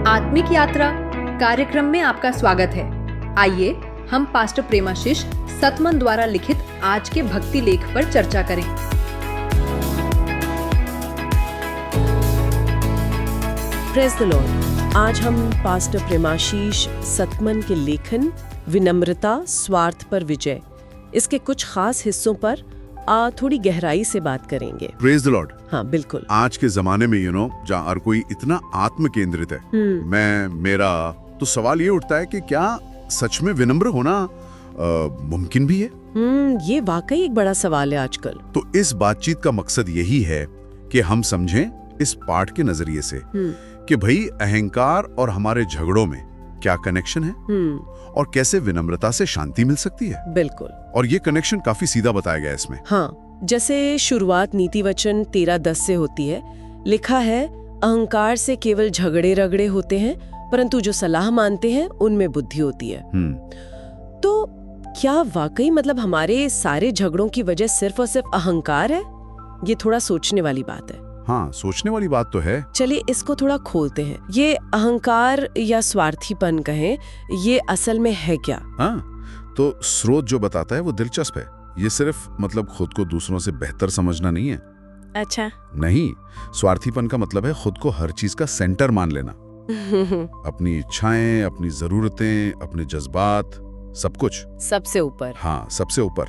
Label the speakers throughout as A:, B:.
A: आत्मिक यात्रा कार्यक्रम में आपका स्वागत है। आइए हम पास्टर प्रेमाशीष सतमन द्वारा लिखित आज के भक्ति लेख पर चर्चा करें।
B: Praise the Lord. आज हम पास्टर प्रेमाशीष सतमन के लेखन विनम्रता स्वार्थ पर विजय, इसके कुछ खास हिस्सों पर थोड़ी गहराई से बात करेंगे।
C: Praise the Lord.
B: हाँ बिल्कुल।
C: आज के जमाने में जहाँ हर कोई इतना आत्म केंद्रित है, मैं मेरा, तो सवाल ये उठता है कि क्या सच में विनम्र होना मुमकिन भी है?
B: ये वाकई एक बड़ा सवाल है आजकल।
C: तो इस बातचीत का मकसद यही है कि हम समझें इस पाठ के नजरिए से कि भाई अहंकार और हमारे झगड़ों में क्या कनेक्शन है और कैसे विनम्रता से शांति मिल सकती है।
B: बिल्कुल।
C: और ये कनेक्शन काफी सीधा बताया गया है इसमें।
B: हाँ, जैसे शुरुआत नीति वचन 13:10 से होती है। लिखा है, अहंकार से केवल झगड़े रगड़े होते हैं, परंतु जो सलाह मानते हैं उनमें बुद्धि होती है। तो क्या वाकई मतलब हमारे सारे झगड़ों की वजह सिर्फ और सिर्फ अहंकार है? ये थोड़ा सोचने वाली बात है।
C: हाँ, सोचने वाली बात तो है। चलिए
B: इसको थोड़ा खोलते हैं। ये अहंकार या स्वार्थीपन कहें, ये असल में है क्या?
C: हाँ, तो स्रोत जो बताता है वो दिलचस्प है। ये सिर्फ मतलब खुद को दूसरों से बेहतर समझना नहीं है।
B: अच्छा।
C: नहीं, स्वार्थीपन का मतलब है खुद को हर चीज का सेंटर मान लेना। अपनी इच्छाएं, अपनी जरूरतें, अपने जज्बात, सब कुछ
B: सबसे ऊपर।
C: हाँ, सबसे ऊपर,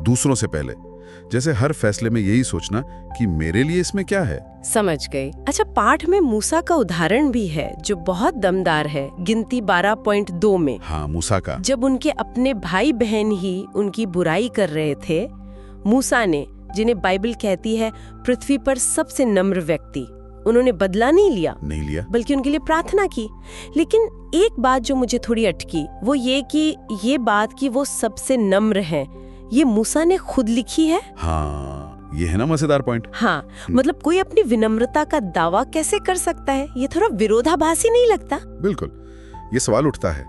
C: दूसरों से पहले। जैसे हर फैसले में यही सोचना कि मेरे लिए इसमें क्या है।
B: समझ गई। अच्छा, पाठ में मूसा का उदाहरण भी है जो बहुत दमदार है। गिनती 12.2 में।
C: हाँ, मूसा का।
B: जब उनके अपने भाई बहन ही उनकी बुराई कर रहे थे, मूसा ने, जिन्हें बाइबल कहती है पृथ्वी पर सबसे नम्र व्यक्ति, उन्होंने बदला नहीं लिया, बल्कि उनके लिए प्रार्थना की। लेकिन एक बात जो मुझे थोड़ी अटकी, वो ये कि ये बात कि वो सबसे नम्र हैं, ये मूसा ने खुद लिखी है।
C: हाँ, ये है ना मजेदार पॉइंट।
B: हाँ, मतलब कोई अपनी विनम्रता का दावा कैसे कर सकता है? ये थोड़ा विरोधाभासी नहीं लगता?
C: बिल्कुल, ये सवाल उठता है।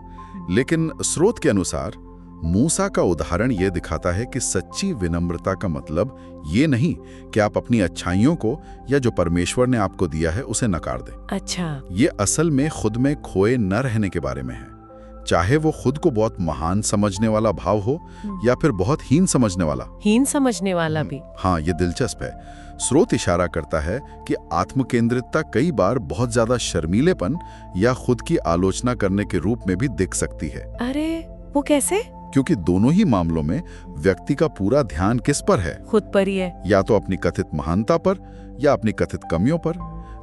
C: लेकिन स्रोत के अनुसार मूसा का उदाहरण ये दिखाता है कि सच्ची विनम्रता का मतलब ये नहीं कि आप अपनी अच्छाइयों को या जो परमेश्वर ने आपको दिया है उसे नकार दें।
B: अच्छा।
C: ये असल में खुद में खोए न रहने के बारे में है, चाहे वो खुद को बहुत महान समझने वाला भाव हो या फिर बहुत हीन समझने वाला भी। हाँ, ये दिलचस्प है। स्रोत इशारा करता है कि आत्मकेंद्रितता कई बार बहुत ज्यादा शर्मीलेपन या खुद की आलोचना करने के रूप में भी दिख सकती है।
B: अरे वो कैसे?
C: क्योंकि दोनों ही मामलों में व्यक्ति का पूरा ध्यान किस पर है?
B: खुद पर ही है।
C: या तो अपनी कथित महानता पर या अपनी कथित कमियों पर।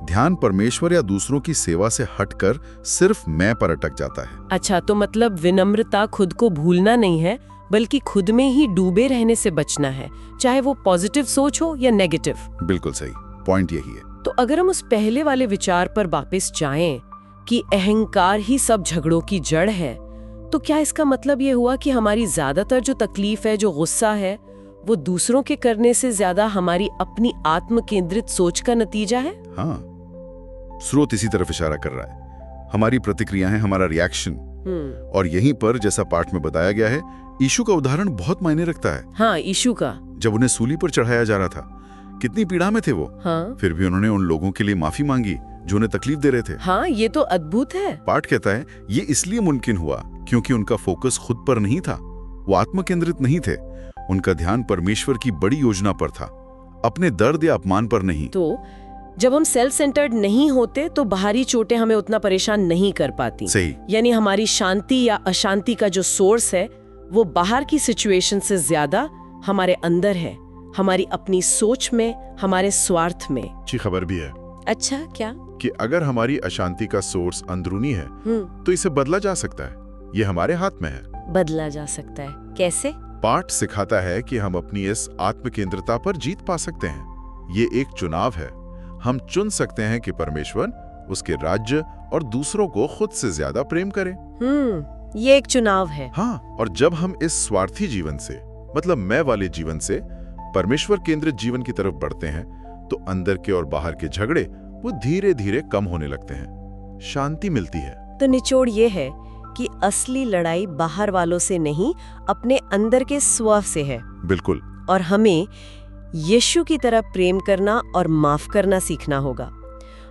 C: ध्यान परमेश्वर या दूसरों की सेवा से हटकर सिर्फ मैं पर अटक जाता है।
B: अच्छा, तो मतलब विनम्रता खुद को भूलना नहीं है, बल्कि खुद में ही डूबे रहने से बचना है, चाहे वो पॉजिटिव सोच हो या नेगेटिव।
C: बिल्कुल सही, पॉइंट यही है।
B: तो अगर हम उस पहले वाले विचार पर वापस जाएं कि अहंकार ही सब झगड़ों की जड़ है, तो क्या इसका मतलब ये हुआ कि हमारी ज्यादातर जो तकलीफ है, जो गुस्सा है, वो दूसरों के करने से ज्यादा हमारी अपनी आत्म केंद्रित सोच का नतीजा है?
C: हाँ, स्रोत इसी तरफ इशारा कर रहा है। हमारी प्रतिक्रियाएं, हमारा रिएक्शन। और यहीं पर, जैसा पाठ में बताया गया है, यीशु का उदाहरण बहुत मायने रखता है।
B: हाँ, यीशु का।
C: जब उन्हें सूली पर चढ़ाया जा रहा था, कितनी पीड़ा में थे वो।
B: हाँ।
C: फिर भी उन्होंने उन लोगों के लिए माफी मांगी जो उन्हें तकलीफ दे रहे थे।
B: हाँ, ये तो अद्भुत है।
C: पाठ कहता है ये इसलिए मुमकिन हुआ क्योंकि उनका फोकस खुद पर नहीं था, वो आत्म केंद्रित नहीं थे। उनका ध्यान परमेश्वर की बड़ी योजना पर था, अपने दर्द या अपमान पर नहीं।
B: तो जब हम सेल्फ सेंटर्ड नहीं होते तो बाहरी चोटें हमें उतना परेशान नहीं कर पाती।
C: सही।
B: यानी हमारी शांति या अशांति का जो सोर्स है वो बाहर की सिचुएशन से ज्यादा हमारे अंदर है, हमारी अपनी सोच में, हमारे स्वार्थ में।
D: अच्छी खबर भी है।
B: अच्छा, क्या?
D: कि अगर हमारी अशांति का सोर्स अंदरूनी है तो इसे बदला जा सकता है। ये हमारे हाथ में है।
B: बदला जा सकता है? कैसे?
D: पाठ सिखाता है कि हम अपनी इस आत्मकेंद्रता पर जीत पा सकते हैं। ये एक चुनाव है। हम चुन सकते हैं कि परमेश्वर, उसके राज्य और दूसरों को खुद से ज्यादा प्रेम करें।
B: ये एक चुनाव है।
D: हाँ, और जब हम इस स्वार्थी जीवन से, मतलब मैं वाले जीवन से परमेश्वर केंद्रित जीवन की तरफ बढ़ते हैं, तो अंदर के और बाहर के झगड़े वो धीरे धीरे कम होने लगते हैं, शांति मिलती है।
B: तो निचोड़ ये है कि असली लड़ाई बाहर वालों से नहीं, अपने अंदर के स्व से है।
D: बिल्कुल।
B: और हमें यीशु की तरह प्रेम करना और माफ करना सीखना होगा।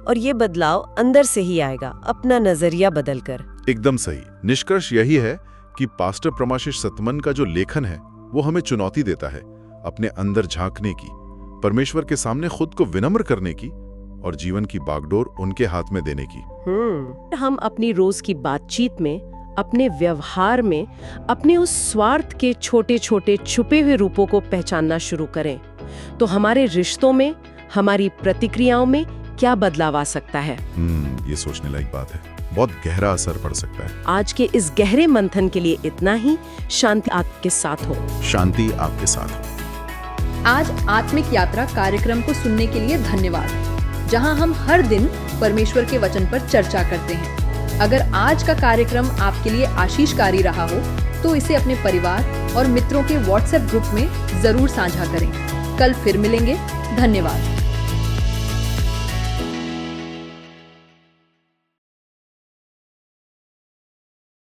B: और ये बदलाव अंदर से ही आएगा, अपना नजरिया बदलकर।
D: एकदम सही। निष्कर्ष यही है कि पास्टर प्रमाशीष सतमन का जो लेखन है वो हमें चुनौती देता है अपने अंदर झांकने की, परमेश्वर के सामने खुद को विनम्र करने की और जीवन की बागडोर उनके हाथ में देने की।
B: हम अपनी रोज की बातचीत में, अपने व्यवहार में, अपने उस स्वार्थ के छोटे छोटे छुपे हुए रूपों को पहचानना शुरू करें तो हमारे रिश्तों में, हमारी प्रतिक्रियाओं में क्या बदलाव आ सकता है।
D: ये सोचने लायक बात है। बहुत गहरा असर पड़ सकता है।
B: आज के इस गहरे मंथन के लिए इतना ही। शांति आपके साथ हो।
D: शांति आपके साथ हो।
A: आज आत्मिक यात्रा कार्यक्रम को सुनने के लिए धन्यवाद, जहां हम हर दिन परमेश्वर के वचन पर चर्चा करते हैं। अगर आज का कार्यक्रम आपके लिए आशीषकारी रहा हो तो इसे अपने परिवार और मित्रों के व्हाट्सएप ग्रुप में जरूर साझा करें। कल फिर मिलेंगे। धन्यवाद।